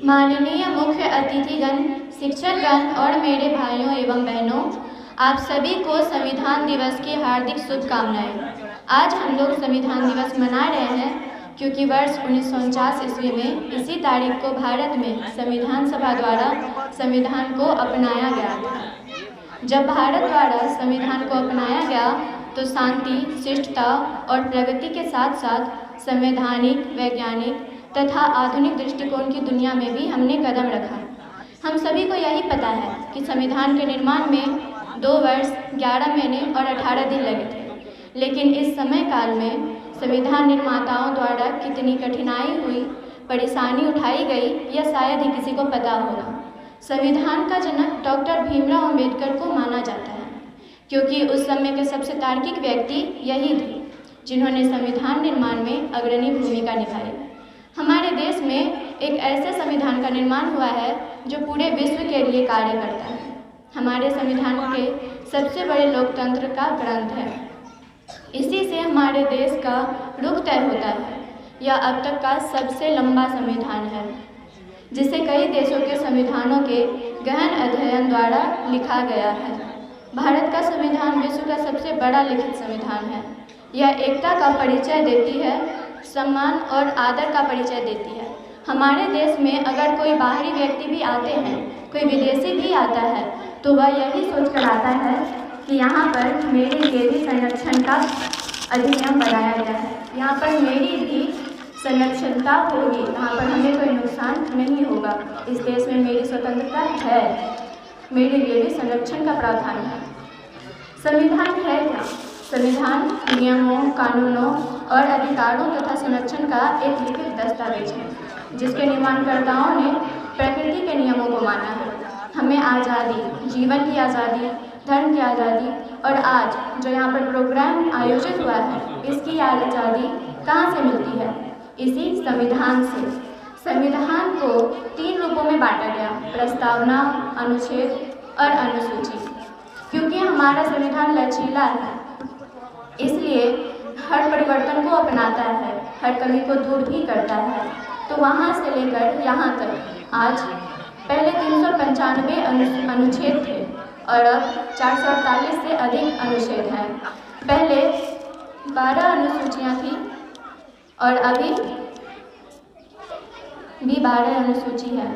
माननीय मुख्य अतिथिगण, शिक्षकगण और मेरे भाइयों एवं बहनों, आप सभी को संविधान दिवस की हार्दिक शुभकामनाएं। आज हम लोग संविधान दिवस मना रहे हैं क्योंकि वर्ष 1949 ईस्वी में इसी तारीख को भारत में संविधान सभा द्वारा संविधान को अपनाया गया था। जब भारत द्वारा संविधान को अपनाया गया तो शांति, शिष्टता और प्रगति के साथ साथ संवैधानिक, वैज्ञानिक तथा आधुनिक दृष्टिकोण की दुनिया में भी हमने कदम रखा। हम सभी को यही पता है कि संविधान के निर्माण में 2 वर्ष 11 महीने और 18 दिन लगे थे, लेकिन इस समय काल में संविधान निर्माताओं द्वारा कितनी कठिनाई हुई, परेशानी उठाई गई, यह शायद ही किसी को पता होगा। संविधान का जनक डॉक्टर भीमराव अंबेडकर को माना जाता है क्योंकि उस समय के सबसे तार्किक व्यक्ति यही थे जिन्होंने संविधान निर्माण में अग्रणी भूमिका निभाई। हमारे देश में एक ऐसे संविधान का निर्माण हुआ है जो पूरे विश्व के लिए कार्य करता है। हमारे संविधान के सबसे बड़े लोकतंत्र का ग्रंथ है। इसी से हमारे देश का रुख तय होता है। यह अब तक का सबसे लंबा संविधान है जिसे कई देशों के संविधानों के गहन अध्ययन द्वारा लिखा गया है। भारत का संविधान विश्व का सबसे बड़ा लिखित संविधान है। यह एकता का परिचय देती है, सम्मान और आदर का परिचय देती है। हमारे देश में अगर कोई बाहरी व्यक्ति भी आते हैं, कोई विदेशी भी आता है, तो वह यही सोचकर आता है कि यहाँ पर मेरे लिए भी संरक्षण का अधिनियम बनाया गया है, यहाँ पर मेरी भी संरक्षणता होगी, यहाँ पर हमें कोई नुकसान नहीं होगा, इस देश में मेरी स्वतंत्रता है, मेरे लिए भी संरक्षण का प्रावधान है। संविधान है क्या? संविधान नियमों, कानूनों और अधिकारों तथा संरक्षण का एक लिखित दस्तावेज है जिसके निर्माणकर्ताओं ने प्रकृति के नियमों को माना है। हमें आज़ादी, जीवन की आज़ादी, धर्म की आज़ादी और आज जो यहाँ पर प्रोग्राम आयोजित हुआ है, इसकी आज़ादी कहाँ से मिलती है? इसी संविधान से। संविधान को 3 रूपों में बांटा गया: प्रस्तावना, अनुच्छेद और अनुसूची। क्योंकि हमारा संविधान लचीला है, इसलिए हर परिवर्तन को अपनाता है, हर कमी को दूर भी करता है। तो वहाँ से लेकर यहाँ तक आज पहले 395 अनुच्छेद थे और अब 448 से अधिक अनुच्छेद हैं। पहले 12 अनुसूचियाँ थी और अभी भी 12 अनुसूची है।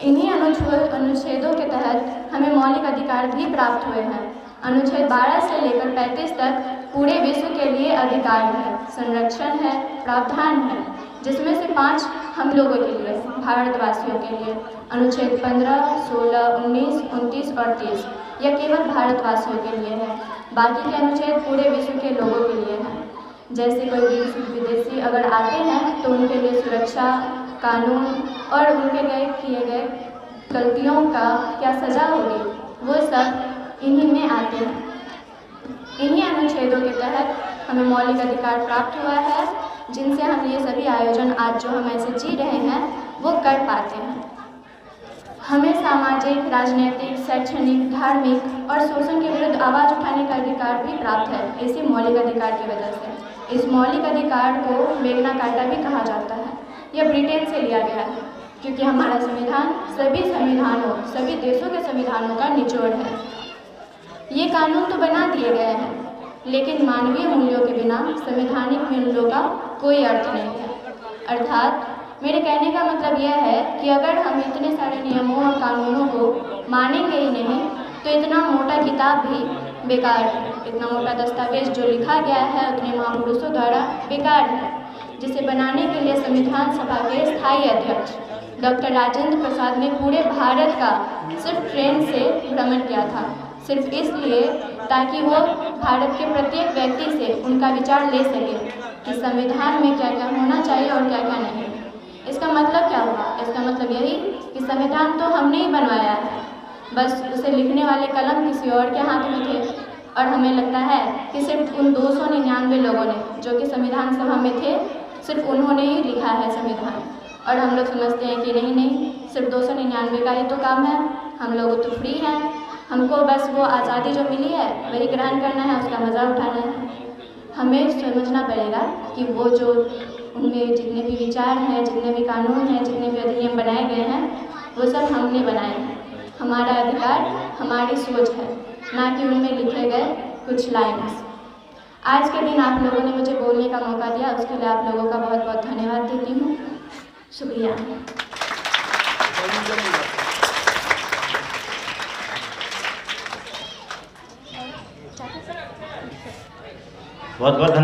इन्हीं अनुच्छेदों के तहत हमें मौलिक अधिकार भी प्राप्त हुए हैं। अनुच्छेद 12 से लेकर 35 तक पूरे विश्व के लिए अधिकार है, संरक्षण है, प्रावधान है, जिसमें से 5 हम लोगों के लिए, भारतवासियों के लिए। अनुच्छेद 15, 16, 19, 29 और 30 यह केवल भारतवासियों के लिए है। बाकी के अनुच्छेद पूरे विश्व के लोगों के लिए हैं। जैसे कोई विदेशी अगर आते हैं तो उनके लिए सुरक्षा, कानून और उनके लिए किए गए गलतियों का क्या सज़ा होगी, वो सब इन्हीं में आते हैं। इन्हीं अनुच्छेदों के तहत हमें मौलिक अधिकार प्राप्त हुआ है, जिनसे हम ये सभी आयोजन आज जो हम ऐसे जी रहे हैं वो कर पाते हैं। हमें सामाजिक, राजनीतिक, शैक्षणिक, धार्मिक और शोषण के विरुद्ध आवाज़ उठाने का अधिकार भी प्राप्त है इसी मौलिक अधिकार की वजह से। इस मौलिक अधिकार को मैग्ना कार्टा भी कहा जाता है। यह ब्रिटेन से लिया गया है क्योंकि हमारा संविधान सभी संविधानों, सभी देशों के संविधानों का निचोड़ है। ये कानून तो बना दिए गए हैं, लेकिन मानवीय मूल्यों के बिना संवैधानिक मूल्यों का कोई अर्थ नहीं है। अर्थात मेरे कहने का मतलब यह है कि अगर हम इतने सारे नियमों और कानूनों को मानेंगे ही नहीं तो इतना मोटा किताब भी बेकार है। इतना मोटा दस्तावेज जो लिखा गया है उतने महापुरुषों द्वारा बेकार है, जिसे बनाने के लिए संविधान सभा के स्थायी अध्यक्ष डॉक्टर राजेंद्र प्रसाद ने पूरे भारत का सिर्फ ट्रेन से भ्रमण किया था, सिर्फ इसलिए ताकि वो भारत के प्रत्येक व्यक्ति से उनका विचार ले सके कि संविधान में क्या क्या होना चाहिए और क्या क्या नहीं। इसका मतलब क्या हुआ? इसका मतलब यही कि संविधान तो हमने ही बनवाया है, बस उसे लिखने वाले कलम किसी और के हाथ में थे और हमें लगता है कि सिर्फ उन 299 लोगों ने जो कि संविधान सभा में थे, सिर्फ उन्होंने ही लिखा है संविधान। और हम लोग समझते हैं कि नहीं, सिर्फ 299 का ही तो काम है, हम लोग तो फ्री हैं, हमको बस वो आज़ादी जो मिली है वही ग्रहण करना है, उसका मज़ा उठाना है। हमें समझना पड़ेगा कि वो जो उनमें जितने भी विचार हैं, जितने भी कानून हैं, जितने भी अधिनियम बनाए गए हैं, वो सब हमने बनाए हैं। हमारा अधिकार हमारी सोच है, ना कि उनमें लिखे गए कुछ लाइन्स। आज के दिन आप लोगों ने मुझे बोलने का मौका दिया, उसके लिए आप लोगों का बहुत बहुत धन्यवाद देती हूँ। शुक्रिया। बहुत बहुत धन्यवाद।